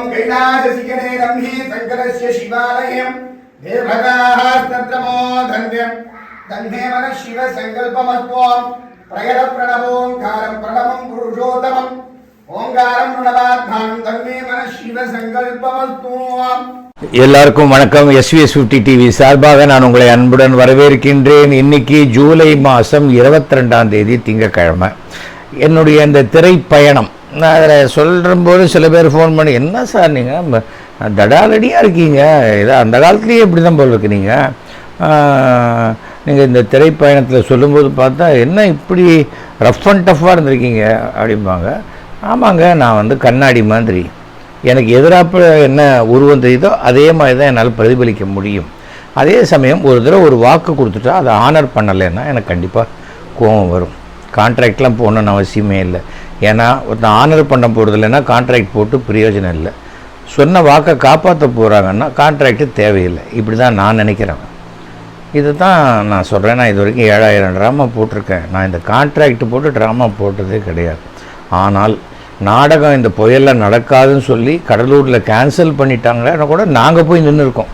ஓம் கைலாசசிகரே ரம்யே சங்கரஸ்ய சிவாலயம் தேவகாः தத்ரமோ தன்யம் தன்மே மன சிவ சங்கல்பமத்வம் பிரயர பிரணவோங்காரம் பிரணவம் புருஷோத்தமம் ஓங்காரம் பிரணவாத்மானம் தன்மே மன சிவ சங்கல்பமத்வம். எல்லாருக்கும் வணக்கம். SVS50 டிவி சார்பாக நான் உங்களை அன்புடன் வரவேற்கின்றேன். இன்னைக்கு ஜூலை மாதம் 22ஆம் தேதி திங்கட்கிழமை. என்னுடைய இந்த திரைப்பயணம் நான் அதில் சொல்கிறபோது சில பேர் ஃபோன் பண்ணி, என்ன சார் நீங்கள் தடாலடியாக இருக்கீங்க, ஏதோ அந்த காலத்துலேயே இப்படி தான் போல் இருக்கு நீங்கள் இந்த திரைப்பயணத்தில் சொல்லும்போது பார்த்தா என்ன இப்படி ரஃப் அண்ட் டஃப்பாக இருந்திருக்கீங்க அப்படிம்பாங்க. ஆமாங்க, நான் கண்ணாடி மாதிரி எனக்கு எதிராக என்ன உருவம் தெரியுதோ அதே மாதிரி தான் என்னால் பிரதிபலிக்க முடியும். அதே சமயம் ஒரு தடவை ஒரு வாக்கு கொடுத்துட்டா அதை ஆனர் பண்ணலைன்னா எனக்கு கண்டிப்பாக கோபம் வரும். கான்ட்ராக்ட்லாம் போகணுன்னு அவசியமே இல்லை. ஏன்னா ஒருத்தன் ஆனர் பண்ண போகிறது இல்லைன்னா கான்ட்ராக்ட் போட்டு பிரயோஜனம் இல்லை. சொன்ன வாக்கை காப்பாற்ற போகிறாங்கன்னா கான்ட்ராக்டு தேவையில்லை. இப்படி தான் நான் நினைக்கிறேன். இது தான் நான் சொல்கிறேன். நான் இது வரைக்கும் 7000 ட்ராமா போட்டிருக்கேன். நான் இந்த கான்ட்ராக்ட் போட்டு ட்ராமா போட்டதே கிடையாது. ஆனால் நாடகம் இந்த புயலில் நடக்காதுன்னு சொல்லி கடலூரில் கேன்சல் பண்ணிட்டாங்கன்னா கூட நாங்கள் போய் நின்றுருக்கோம்.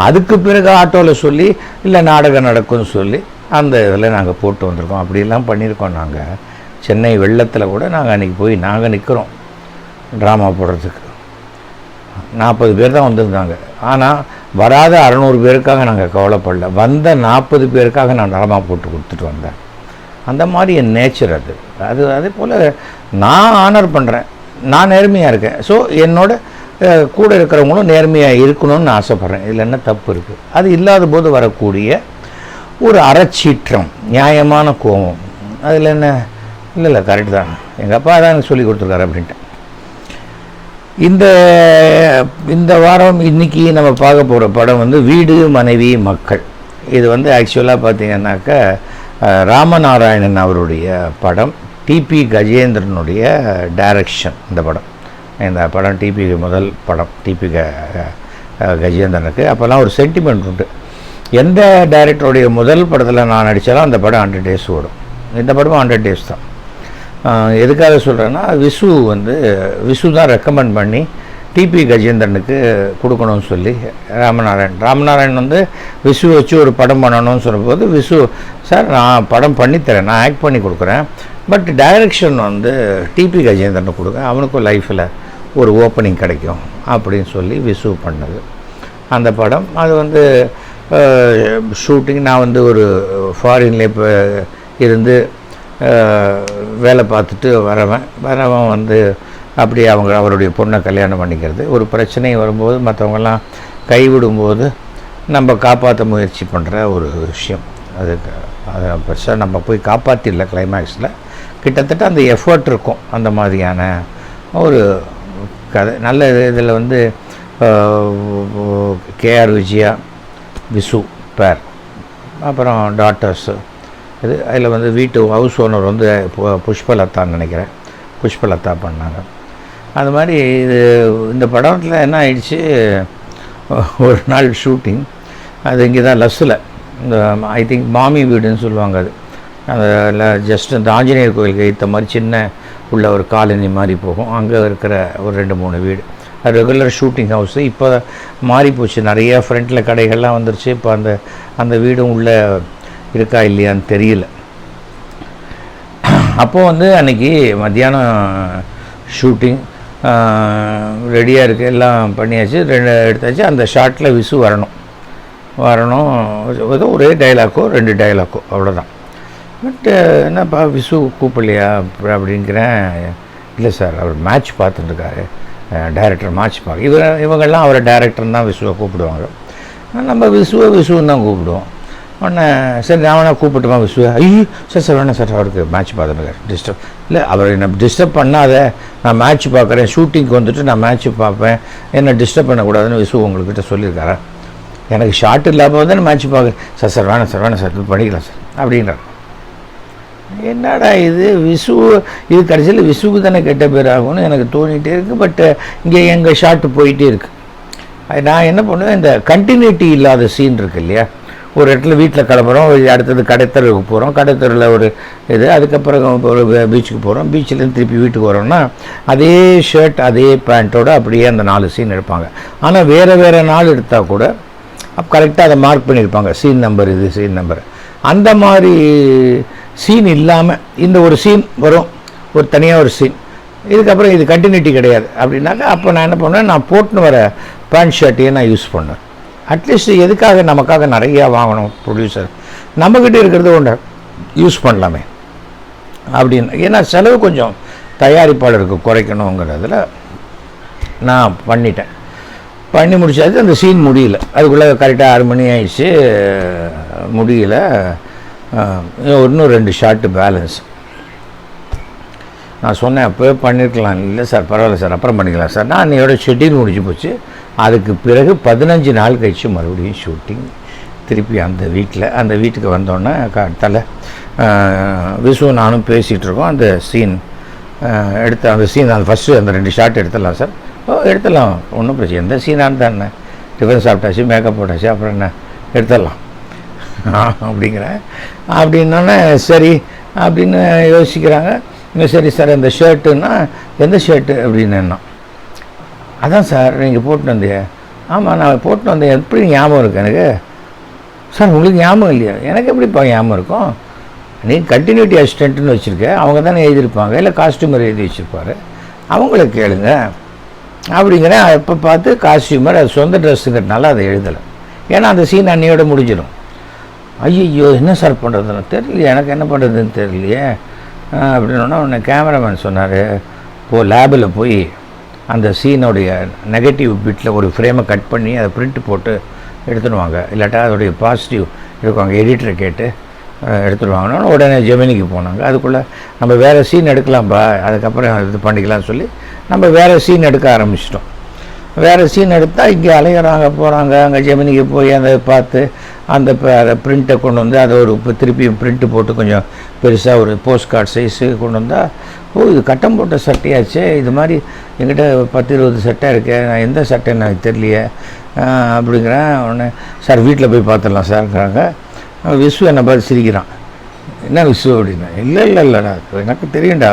அதுக்கு பிறகு ஆட்டோவில் சொல்லி இல்லை நாடகம் நடக்கும்னு சொல்லி அந்த இதில் நாங்கள் போட்டு வந்திருக்கோம். அப்படிலாம் பண்ணியிருக்கோம். நாங்கள் சென்னை வெள்ளத்தில் கூட நாங்கள் அன்றைக்கி போய் நாங்கள் நிற்கிறோம் ட்ராமா போடுறதுக்கு. 40 பேர் தான் வந்திருந்தாங்க. ஆனால் வராத 600 பேருக்காக நாங்கள் கவலைப்படல. வந்த 40 பேருக்காக நான் ட்ராமா போட்டு கொடுத்துட்டு வந்தேன். அந்த மாதிரி என் நேச்சர் அது அதே போல் நான் ஆனர் பண்ணுறேன். நான் நேர்மையாக இருக்கேன். ஸோ என்னோட கூட இருக்கிறவங்களும் நேர்மையாக இருக்கணும்னு ஆசைப்பட்றேன். இதில் என்ன தப்பு இருக்குது? அது இல்லாத போது வரக்கூடிய ஒரு அறச்சீற்றம், நியாயமான கோபம், அதில் என்ன இல்லை கரெக்டு தான், எங்கள் அப்பா தான் எனக்கு சொல்லி கொடுத்துருக்காரு அப்படின்ட்டு. இந்த வாரம் இன்றைக்கி நம்ம பார்க்க போகிற படம் வீடு மனைவி மக்கள். இது ஆக்சுவலாக பார்த்திங்கன்னாக்கா ராமநாராயணன் அவருடைய படம். டிபி கஜேந்திரனுடைய டைரக்ஷன். இந்த படம் டிபி முதல் படம். டிபி கஜேந்திரனுக்கு அப்போல்லாம் ஒரு சென்டிமெண்ட் உண்டு. எந்த டைரக்டருடைய முதல் படத்தில் நான் நடித்தாலும் அந்த படம் 100 days ஓடும். இந்த படமும் 100 days தான். எதுக்காக சொல்கிறேன்னா, விசு தான் ரெக்கமெண்ட் பண்ணி டிபி கஜேந்திரனுக்கு கொடுக்கணும்னு சொல்லி ராமநாராயணன் விசு வச்சு ஒரு படம் பண்ணணும்னு சொன்னபோது விசு, சார் நான் படம் பண்ணித்தரேன், நான் ஆக்ட் பண்ணி கொடுக்குறேன், பட் டைரக்ஷன் டிபி கஜேந்திரனுக்கு கொடுங்க, அவனுக்கும் லைஃப்பில் ஒரு ஓப்பனிங் கிடைக்கும் அப்படின்னு சொல்லி விசு பண்ணது அந்த படம். அது ஷூட்டிங் நான் ஒரு ஃபாரின்ல இப்போ இருந்து வேலை பார்த்துட்டு வரவன் அப்படி அவருடைய பொண்ணை கல்யாணம் பண்ணிக்கிறது. ஒரு பிரச்சனை வரும்போது மற்றவங்கெல்லாம் கைவிடும்போது நம்ம காப்பாற்ற முயற்சி பண்ணுற ஒரு விஷயம். அதை பெருசாக நம்ம போய் காப்பாற்றிடல. கிளைமேக்ஸில் கிட்டத்தட்ட அந்த எஃபர்ட் இருக்கும். அந்த மாதிரியான ஒரு கதை. நல்ல இதில் கேஆர் விஜயா, விசு பேர், அப்புறம் டாட்டர்ஸு. அதில் வீட்டு ஹவுஸ் ஓனர் புஷ்பலதான்னு நினைக்கிறேன், புஷ்பலதா பண்ணாங்க. அது மாதிரி இந்த படத்தில் என்ன ஆயிடுச்சு, ஒரு நாள் ஷூட்டிங். அது இங்கே தான் லஸ்ஸில், இந்த ஐ திங்க் மாமி வீடுன்னு சொல்லுவாங்க. அதில் ஜஸ்ட் இந்த ஆஞ்சநேயர் கோயிலுக்கு ஏற்ற மாதிரி சின்ன உள்ள ஒரு காலனி மாதிரி போகும். அங்கே இருக்கிற ஒரு 2-3 வீடு. அது ரெகுலர் ஷூட்டிங் ஹவுஸு. இப்போ மாறி போச்சு, நிறைய ஃப்ரண்ட்டில் கடைகள்லாம் வந்துருச்சு. இப்போ அந்த வீடும் உள்ளே இருக்கா இல்லையான்னு தெரியல. அப்போது அன்றைக்கி மத்தியானம் ஷூட்டிங் ரெடியாக இருக்குது, எல்லாம் பண்ணியாச்சு, 2 எடுத்தாச்சு. அந்த ஷாட்டில் விசு வரணும். ஏதோ ஒரே டைலாக்கோ 2 டைலாக்கோ அவ்வளோதான். பட் என்னப்பா விசு கூப்பிடலையா அப்படிங்கிறேன். இல்லை சார், அவர் மேட்ச் பார்த்துட்டுருக்காரு, டைரக்டர் மேட்ச் பார்க்க. இவங்கெல்லாம் அவரை டைரக்டர்னு தான் விசுவை கூப்பிடுவாங்க. நம்ம விசுன்னு தான் கூப்பிடுவோம். உடனே சரி நான் வேணா கூப்பிட்டுமா விசுவை? ஐயோ சார் வேணாம் சார், அவருக்கு மேட்ச் பார்த்துருக்காரு, டிஸ்டர்ப் இல்லை, அவர் என்னை டிஸ்டர்ப் பண்ணாத, நான் மேட்ச் பார்க்குறேன், ஷூட்டிங்க்கு நான் மேட்ச்சு பார்ப்பேன், என்னை டிஸ்டர்ப் பண்ணக்கூடாதுன்னு விசு உங்கள்கிட்ட சொல்லியிருக்காரா? எனக்கு ஷார்ட் இல்லாமல் நான் மேட்ச் பார்க்குறேன். சார் வேணாம் சார் பண்ணிக்கலாம் சார் அப்படின்றார். என்னடா இது விசு, இது கடைசியில் விசுவுக்கு தானே கெட்ட பேர் ஆகும்னு எனக்கு தோணிகிட்டே இருக்குது. பட் இங்கே எங்கள் ஷார்ட்டு போயிட்டே இருக்குது. நான் என்ன பண்ணுவேன், இந்த கண்டினியூட்டி இல்லாத சீன் இருக்குது இல்லையா, ஒரு இடத்துல வீட்டில் கிளம்புறோம், அடுத்தது கடைத்தெருவுக்கு போகிறோம், கடைத்தெருவில் ஒரு இது, அதுக்கப்புறம் ஒரு பீச்சுக்கு போகிறோம், பீச்சிலேருந்து திருப்பி வீட்டுக்கு வரோம்னா அதே ஷர்ட் அதே பேண்ட்டோடு அப்படியே அந்த 4 சீன் எடுப்பாங்க. ஆனால் வேறு நாள் எடுத்தால் கூட கரெக்டாக அதை மார்க் பண்ணியிருப்பாங்க, சீன் நம்பர் இது சீன் நம்பர். அந்த மாதிரி சீன் இல்லாமல் இந்த ஒரு சீன் வரும், ஒரு தனியாக ஒரு சீன், இதுக்கப்புறம் இது கண்டினியூட்டி கிடையாது அப்படின்னாக்கா அப்போ நான் என்ன பண்ணுவேன், நான் போட்டுன்னு வர பேண்ட் ஷர்ட்டையே நான் யூஸ் பண்ணுவேன். அட்லீஸ்ட் எதுக்காக நமக்காக நிறையா வாங்கணும் ப்ரொடியூசர், நம்மக்கிட்ட இருக்கிறது ஒன்று யூஸ் பண்ணலாமே அப்படின்னு. ஏன்னா செலவு கொஞ்சம் தயாரிப்பாளருக்கு குறைக்கணுங்கிறதுல நான் பண்ணி முடிச்சாச்சு. அந்த சீன் முடியல, அதுக்குள்ளே கரெக்டாக 6 மணி ஆயிடுச்சு, முடியல. இன்னும் 2 ஷார்ட்டு பேலன்ஸ். நான் சொன்னேன் அப்போவே பண்ணியிருக்கலாம். இல்லை சார் பரவாயில்ல சார் அப்புறம் பண்ணிக்கலாம் சார். நான் என்னோட ஷெட்யூல் முடிஞ்சு போச்சு. அதுக்கு பிறகு 15 நாள் கழித்து மறுபடியும் ஷூட்டிங் திருப்பி அந்த வீட்டுக்கு வந்தோடனே தலை விசு நானும் பேசிகிட்ருக்கோம். அந்த சீன் அந்த சீன் அந்த ஃபஸ்ட்டு அந்த 2 ஷாட் எடுத்துடலாம் சார். எடுத்துடலாம், ஒன்றும் பிரச்சனை, எந்த சீனாக இருந்தால் என்ன, டிஃபன் சாப்பிட்டாச்சு, மேக்கப் போட்டாச்சு, அப்புறம் என்ன எடுத்துடலாம் அப்படின்னோடனே சரி அப்படின்னு யோசிக்கிறாங்க. சரி சார் இந்த ஷர்ட்டுன்னா எந்த ஷர்ட்டு அப்படின்னு. அதான் சார் நீங்கள் போட்டு வந்தீங்க. ஆமாம் நான் போட்டு வந்தேன், எப்படி ஞாபகம் இருக்குது எனக்கு. சார் உங்களுக்கு ஞாபகம் இல்லையா? எனக்கு எப்படிப்பா ஞாபகம் இருக்கும், நீங்கள் கண்டினியூட்டி அசிஸ்டண்ட்டுன்னு வச்சுருக்க, அவங்க தானே எழுதியிருப்பாங்க, இல்லை காஸ்டியூமர் எழுதி வச்சுருப்பார், அவங்கள கேளுங்க அப்படிங்கிறேன். எப்போ பார்த்து காஸ்டியூமர் அது சொந்த ட்ரெஸ்ஸுங்கிறதுனால அதை எழுதலை. ஏன்னா அந்த சீன் அன்னையோட முடிஞ்சிடும். ஐயோ என்ன சார் பண்ணுறதுன்னு தெரியலையே, எனக்கு என்ன பண்ணுறதுன்னு தெரியலையே அப்படின்னா உடனே கேமராமேன் சொன்னார், லேபில் போய் அந்த சீனோடைய நெகட்டிவ் பிட்டில் ஒரு ஃப்ரேமை கட் பண்ணி அதை பிரிண்ட் போட்டு எடுத்துடுவாங்க, இல்லாட்டா அதோடைய பாசிட்டிவ் இருக்குவாங்க, எடிட்டரை கேட்டு எடுத்துடுவாங்கன்னு உடனே ஜெமினிக்கு போனாங்க. அதுக்குள்ளே நம்ம வேறு சீன் எடுக்கலாம்ப்பா, அதுக்கப்புறம் இது பண்ணிக்கலாம்னு சொல்லி நம்ம வேறு சீன் எடுக்க ஆரம்பிச்சிட்டோம். வேறு சீன் எடுத்தால் இங்கே அலையிறாங்க போகிறாங்க, அங்கே ஜெமினிக்கு போய் அதை பார்த்து அந்த பிரிண்ட்டை கொண்டு வந்து அதை ஒரு திருப்பி பிரிண்ட்டு போட்டு கொஞ்சம் பெருசாக ஒரு போஸ்ட் கார்டு சைஸு கொண்டு வந்தால், இது கட்டம் போட்ட சட்டையாச்சே, இது மாதிரி என்கிட்ட 10-20 சட்டை இருக்கு, நான் எந்த சட்டைன்னு எனக்கு தெரியலையே அப்படிங்கிறேன். உடனே சார் வீட்டில் போய் பார்த்துடலாம் சார்ங்கிறாங்க. விசு என்னை பார்த்து சிரிக்கிறான், என்ன விசு அப்படின்னா, இல்லைடா எனக்கு தெரியும்டா,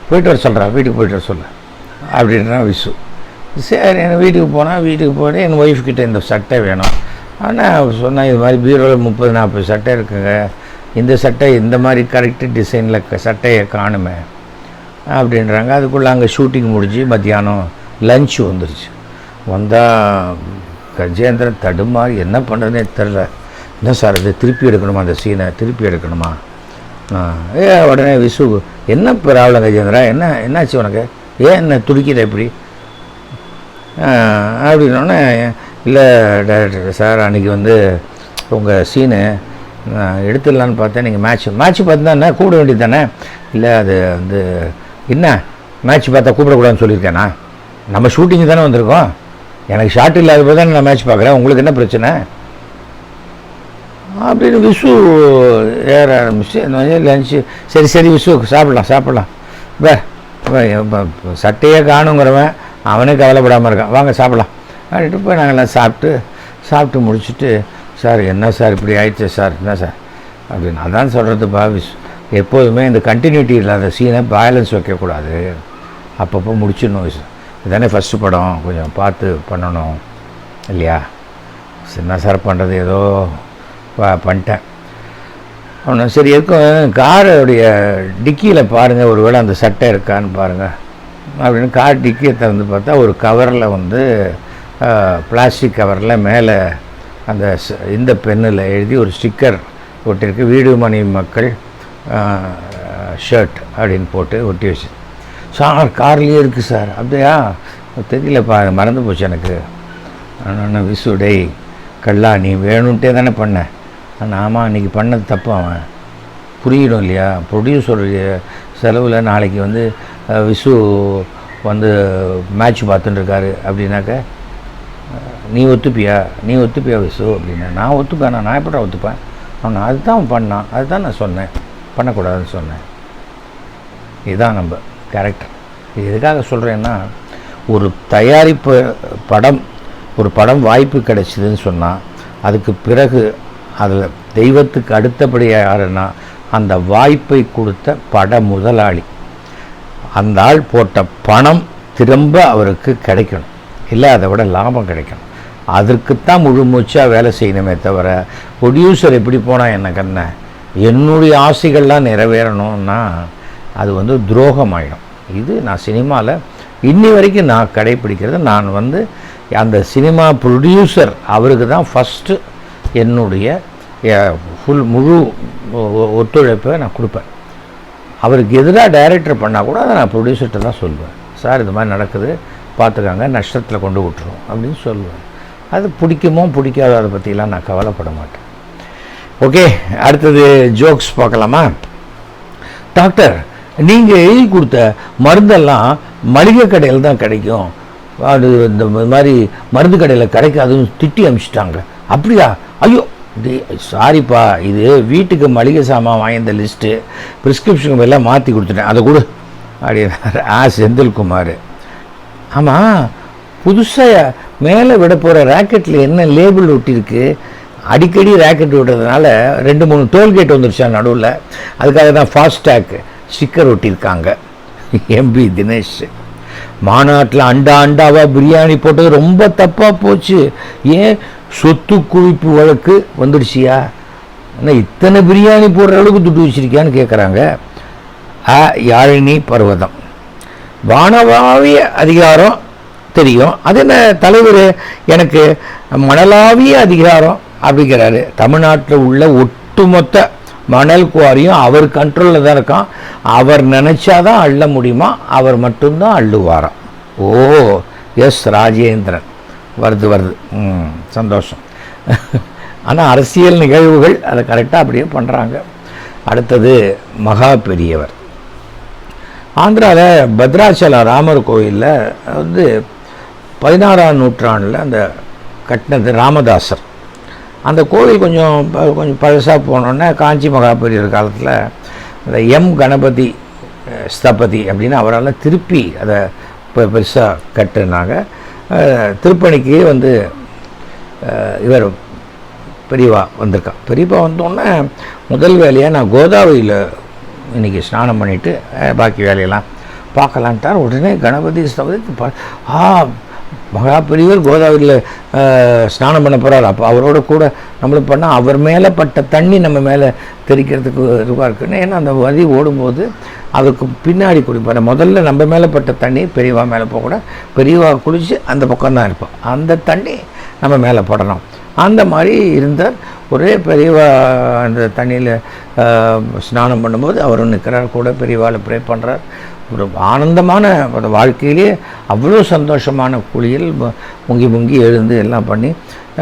போயிட்டு வர சொல்கிறா, வீட்டுக்கு போய்ட்டு வர சொல்ல அப்படின்றான் விசு. சரி என் வீட்டுக்கு போனேன், என் ஒய்ஃப்கிட்ட இந்த சட்டை வேணும். ஆனால் சொன்னால் இது மாதிரி பீரோவில் 30-40 சட்டை இருக்குங்க, இந்த சட்டை இந்த மாதிரி கரெக்டு டிசைனில் சட்டையை காணுமே அப்படின்றாங்க. அதுக்குள்ளே அங்கே ஷூட்டிங் முடிஞ்சு மத்தியானம் லஞ்சு வந்துருச்சு. வந்தால் கஜேந்திரன் தடுமாறி என்ன பண்ணுறதுனே தெரில. என்ன சார் இது திருப்பி எடுக்கணுமா, அந்த சீனை திருப்பி எடுக்கணுமா? உடனே விசு என்ன ப்ராப்ளம் கஜேந்திரா, என்னாச்சு உனக்கு, ஏன் என்ன துடிக்கிற இப்படி அப்படின்னோடனே, இல்லை டைரக்டர் சார் அன்றைக்கி உங்கள் சீனு எடுத்துடலான்னு பார்த்தேன், நீங்கள் மேட்ச் பார்த்து தானே கூப்பிட வேண்டியது தானே. இல்லை அது என்ன மேட்ச் பார்த்தா கூப்பிடக்கூடாதுன்னு சொல்லியிருக்கேண்ணா, நம்ம ஷூட்டிங்கு தானே வந்திருக்கோம், எனக்கு ஷார்ட் இல்லாத போது தானே நான் மேட்ச் பார்க்குறேன், உங்களுக்கு என்ன பிரச்சனை அப்படின்னு விசு ஏற ஆரம்பிச்சு. லஞ்சு சரி விசு சாப்பிட்லாம் சட்டையே காணுங்கிறவன் அவனே கவலைப்படாமல் இருக்கான், வாங்க சாப்பிட்லாம் அப்படின்ட்டு போய் நாங்கள்லாம் சாப்பிட்டு முடிச்சுட்டு, சார் என்ன சார் இப்படி ஆயிடுச்சு சார், என்ன சார் அப்படின்னு. அதான் சொல்கிறது பாவிஸ், எப்போதுமே இந்த கண்டினியூட்டி இல்லாத சீனை பேலன்ஸ் வைக்கக்கூடாது, அப்பப்போ முடிச்சிடணும். இதுதானே ஃபஸ்ட்டு படம், கொஞ்சம் பார்த்து பண்ணணும் இல்லையா. என்ன சார் பண்ணுறது, ஏதோ பண்ணிட்டேன் அவனை. சரி இருக்கும், காரோடைய டிக்கியில் பாருங்கள் ஒரு வேளை அந்த சட்டை இருக்கான்னு பாருங்கள் அப்படின்னு கார் டிக்கியை திறந்து பார்த்தா ஒரு கவரில் பிளாஸ்டிக் கவரில் மேலே அந்த இந்த பென்னில் எழுதி ஒரு ஸ்டிக்கர் ஒட்டியிருக்கு, வீடுமணி மக்கள் ஷர்ட் அப்படின்னு போட்டு ஒட்டி வச்சு. சார் கார்லேயே இருக்குது சார். அப்படியா, தெரியலப்பா மறந்து போச்சு எனக்கு. ஆனால் விசு டேய் கல்லா, நீ வேணுன்ட்டே தானே பண்ண. ஆமாம் அன்றைக்கி பண்ணது தப்பு, அவன் புரியிடும் இல்லையா. ப்ரொடியூசருடைய செலவில் நாளைக்கு விசு மேட்ச் பார்த்துட்டுருக்காரு அப்படின்னாக்க நீ ஒத்துப்பியா விசு அப்படின்னா, நான் ஒத்துப்பேன், நான் எப்படா ஒத்துப்பேன். அவன் அதுதான் பண்ணான், அதுதான் நான் சொன்னேன், பண்ணக்கூடாதுன்னு சொன்னேன். இதுதான் நம்ம கேரக்டர். இது எதுக்காக சொல்கிறேன்னா, ஒரு தயாரிப்பு படம் வாய்ப்பு கிடைச்சிதுன்னு சொன்னால் அதுக்கு பிறகு அதில் தெய்வத்துக்கு அடுத்தபடியாக யாருன்னா அந்த வாய்ப்பை கொடுத்த பட முதலாளி. அந்த ஆள் போட்ட பணம் திரும்ப அவருக்கு கிடைக்கணும், இல்லை அதை விட லாபம் கிடைக்கணும். அதற்குத்தான் முழு மூச்சாக வேலை செய்யணுமே தவிர ப்ரொடியூசர் எப்படி போனால் என்ன கண்ண என்னுடைய ஆசைகள்லாம் நிறைவேறணும்னா அது துரோகம் ஆகிடும். இது நான் சினிமாவில் இன்னி வரைக்கும் நான் கடைப்பிடிக்கிறது. நான் அந்த சினிமா ப்ரொடியூசர் அவருக்கு தான் ஃபஸ்ட்டு என்னுடைய முழு ஒத்துழைப்பை நான் கொடுப்பேன். அவருக்கு எதிராக டைரக்டர் பண்ணால் கூட அதை நான் ப்ரொடியூசர்கிட்ட தான் சொல்லுவேன். சார் இது மாதிரி நடக்குது பார்த்துக்காங்க, நஷ்டத்தில் கொண்டு விட்டுருவோம் அப்படின்னு சொல்லுவேன். அது பிடிக்குமோ பிடிக்காதோ அதை பற்றிலாம் நான் கவலைப்பட மாட்டேன். ஓகே, அடுத்தது ஜோக்ஸ் பார்க்கலாமா? டாக்டர், நீங்கள் எழுதி கொடுத்த மருந்தெல்லாம் மளிகை கடையில் தான் கிடைக்கும், அது இந்த மாதிரி மருந்து கடையில் கிடைக்காதுன்னு திட்டி அனுப்பிச்சிட்டாங்க. அப்படியா? ஐயோ சாரிப்பா, இது வீட்டுக்கு மளிகை சாமான் வாங்கியிருந்த லிஸ்ட்டு, ப்ரிஸ்கிரிப்ஷன் எல்லாம் மாற்றி கொடுத்துட்டேன், அதை கொடு அப்படின்னாரு செந்தில்குமார். ஆமாம், புதுசாக மேலே விட போகிற ராக்கெட்டில் என்ன லேபிள் ஒட்டியிருக்கு? அடிக்கடி ராக்கெட் விடுறதுனால 2-3 டோல்கேட் வந்துருச்சா நடுவில், அதுக்காக தான் ஃபாஸ்டாக் ஸ்டிக்கர் ஒட்டியிருக்காங்க. எம்பி தினேஷ், மாநாட்டில் அண்டாவாக பிரியாணி போட்டது ரொம்ப தப்பாக போச்சு, ஏன் சொத்து குவிப்பு வழக்கு வந்துடுச்சியா? ஆனால் இத்தனை பிரியாணி போடுற அளவுக்கு துட்டு வச்சிருக்கியான்னு கேட்குறாங்க. யாழினி பர்வதம், வானவாவிய அதிகாரம் தெரியும், அது என்ன தலைவர் எனக்கு மணலாவிய அதிகாரம் அப்படிங்கிறாரு. தமிழ்நாட்டில் உள்ள ஒட்டுமொத்த மணல் குவாரியும் அவர் கண்ட்ரோலில் தான் இருக்கான், அவர் நினச்சாதான் அள்ள முடியுமா, அவர் மட்டும்தான் அள்ளுவாராம். ஓ எஸ் ராஜேந்திரன், வருது சந்தோஷம். ஆனால் அரசியல் நிகழ்வுகள் அதை கரெக்டாக அப்படியே பண்ணுறாங்க. அடுத்தது மகா பெரியவர். ஆந்திராவில் பத்ராச்சலம் ராமர் கோயிலில் 16ஆம் நூற்றாண்டில் அந்த கட்டினது ராமதாசர். அந்த கோவில் கொஞ்சம் பழசாக போனோன்னே காஞ்சி மகா பெரியவர் காலத்தில் இந்த கணபதி ஸ்தபதி அப்படின்னு அவரால் திருப்பி அதை பெருசாக கட்டுனாங்க. திருப்பணிக்கு இவர் பெரியவா வந்திருக்கா. பெரியவா வந்தோடனே முதல் வேலையாக நான் கோதாவரியில் இன்றைக்கி ஸ்நானம் பண்ணிவிட்டு பாக்கி வேலையெல்லாம் பார்க்கலான்ட்டார். உடனே கணபதி ஸ்தபதி மகா பெரியவர் கோதாவரியில் ஸ்நானம் பண்ண போகிறார். அப்போ அவரோட கூட நம்மளுக்கு பண்ணால் அவர் மேலே பட்ட தண்ணி நம்ம மேலே தெரிக்கிறதுக்கு இதுவாக இருக்குன்னு, ஏன்னா அந்த வதி ஓடும்போது அதுக்கு பின்னாடி குடிப்பார். முதல்ல நம்ம மேலே பட்ட தண்ணி பெரியவா மேலே போகக்கூட, பெரியவா குளித்து அந்த பக்கம்தான் இருப்போம், அந்த தண்ணி நம்ம மேலே படணும். அந்த மாதிரி இருந்தார். ஒரே பெரியவா அந்த தண்ணியில் ஸ்நானம் பண்ணும்போது அவரும் நிற்கிறார், கூட பெரியவாவில் ப்ரே பண்ணுறார். ஒரு ஆனந்தமான வாழ்க்கையிலே அவ்வளோ சந்தோஷமான குளியல், முங்கி எழுந்து எல்லாம் பண்ணி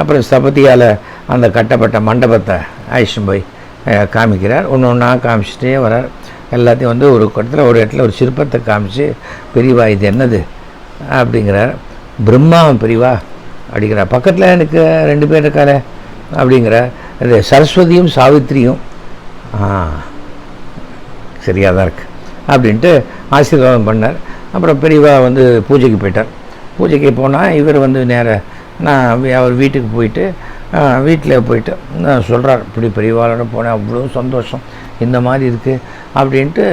அப்புறம் ஸ்தபதியால் அந்த கட்டப்பட்ட மண்டபத்தை ஆயிஷம் போய் காமிக்கிறார். ஒன்று ஒன்றா காமிச்சிட்டே வரார். எல்லாத்தையும் ஒரு இடத்துல ஒரு சிற்பத்தை காமிச்சு, பெரியவா இது என்னது அப்படிங்கிறார். பிரம்மா பெரியவா அப்படிங்கிறார். பக்கத்தில் எனக்கு 2 பேர் இருக்காரு அப்படிங்கிறார். இது சரஸ்வதியும் சாவித்திரியும் சரியாக தான் இருக்குது அப்படின்ட்டு ஆசீர்வாதம் பண்ணார். அப்புறம் பெரியவா பூஜைக்கு போயிட்டார். பூஜைக்கு போனால் இவர் நேராக நான் அவர் வீட்டுக்கு போயிட்டு வீட்டில் போயிட்டு நான் சொல்கிறார், இப்படி பெரியவாளோட போனேன், அவ்வளோ சந்தோஷம், இந்த மாதிரி இருக்குது அப்படின்ட்டு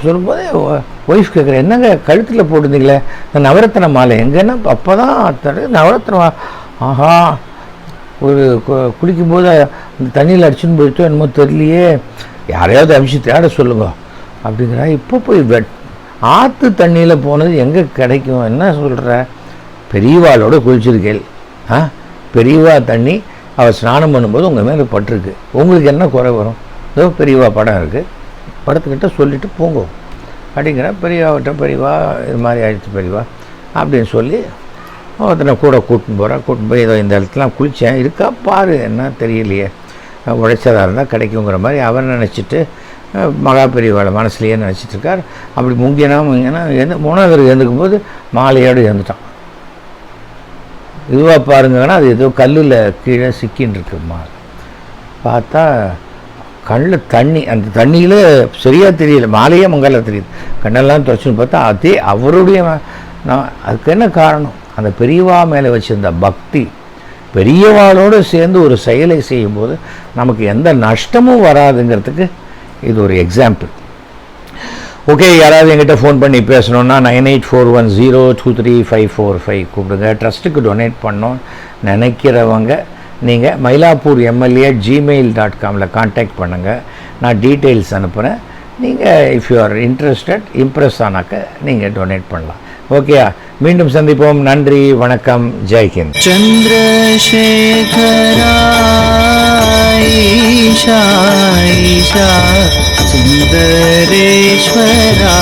சொல்லும்போது ஒய்ஃப் கேட்குறேன், என்னங்க கழுத்தில் போட்டுருந்தீங்களே நவரத்ன மாலை எங்கன்னா? அப்போ தான் நவரத்ன, ஆஹா ஒரு குளிக்கும்போது அந்த தண்ணியில் அடிச்சுன்னு போயிட்டோ என்னமோ தெரியலையே, யாரையாவது அமிச்சு தேட சொல்லுங்க அப்படிங்கிறா. இப்போ போய் ஆற்று தண்ணியில் போனது எங்கே கிடைக்கும்? என்ன சொல்கிற? பெரியவாளோட குளிச்சிருக்கேள், பெரியவா தண்ணி அவள் ஸ்நானம் பண்ணும்போது உங்கள் மேலே பட்டிருக்கு, உங்களுக்கு என்ன குறை வரும்? ஏதோ பெரியவா படம் இருக்குது, படத்துக்கிட்ட சொல்லிவிட்டு போங்க அப்படிங்கிற. பெரியவாகிட்ட பெரியவா இது மாதிரி ஆயிடுச்சு பெரியவா அப்படின்னு சொல்லி ஒருத்தனை கூட கூட்டின்னு போய் ஏதோ இந்த இடத்துலாம் குளித்தேன், இருக்கா பாரு, என்ன தெரியலையே, உழைச்சதாக இருந்தால் கிடைக்குங்கிற மாதிரி அவர் நினச்சிட்டு மகா பெரியவாளை மனசுலையே நினச்சிட்ருக்கார். அப்படி முங்கினா மூணாவது எழுந்துக்கும் போது மாலையோடு எழுந்துட்டான். இதுவாக பாருங்கன்னா அது ஏதோ கல்லில் கீழே சிக்கின்னு இருக்குமா. பார்த்தா கண்ணில் தண்ணி, அந்த தண்ணியில் சரியாக தெரியல, மாலையே மங்கால தெரியுது, கண்ணெல்லாம் துவச்சுன்னு பார்த்தா அதே அவருடைய. நான் அதுக்கு என்ன காரணம்? அந்த பெரியவா மேலே வச்சுருந்த பக்தி. பெரியவாளோடு சேர்ந்து ஒரு செயலை செய்யும்போது நமக்கு எந்த நஷ்டமும் வராதுங்கிறதுக்கு இது ஒரு எக்ஸாம்பிள். ஓகே, யாராவது எங்கிட்ட ஃபோன் பண்ணி பேசணுன்னா 9841023545 கூப்பிடுங்க. ட்ரஸ்ட்டுக்கு டொனேட் பண்ணோம் நினைக்கிறவங்க நீங்கள் மயிலாப்பூர் MLA@gmail.comல கான்டாக்ட் பண்ணுங்கள். நான் டீட்டெயில்ஸ் அனுப்புகிறேன். நீங்கள் if you are interested, impress ஆனாக்க நீங்கள் டொனேட் பண்ணலாம். ஓகேயா? மீண்டும் சந்திப்போம். நன்றி, வணக்கம், ஜெய்ஹிந்த். சந்திரசேகரா ஈஷா ஈஷா சுந்தரேஸ்வரா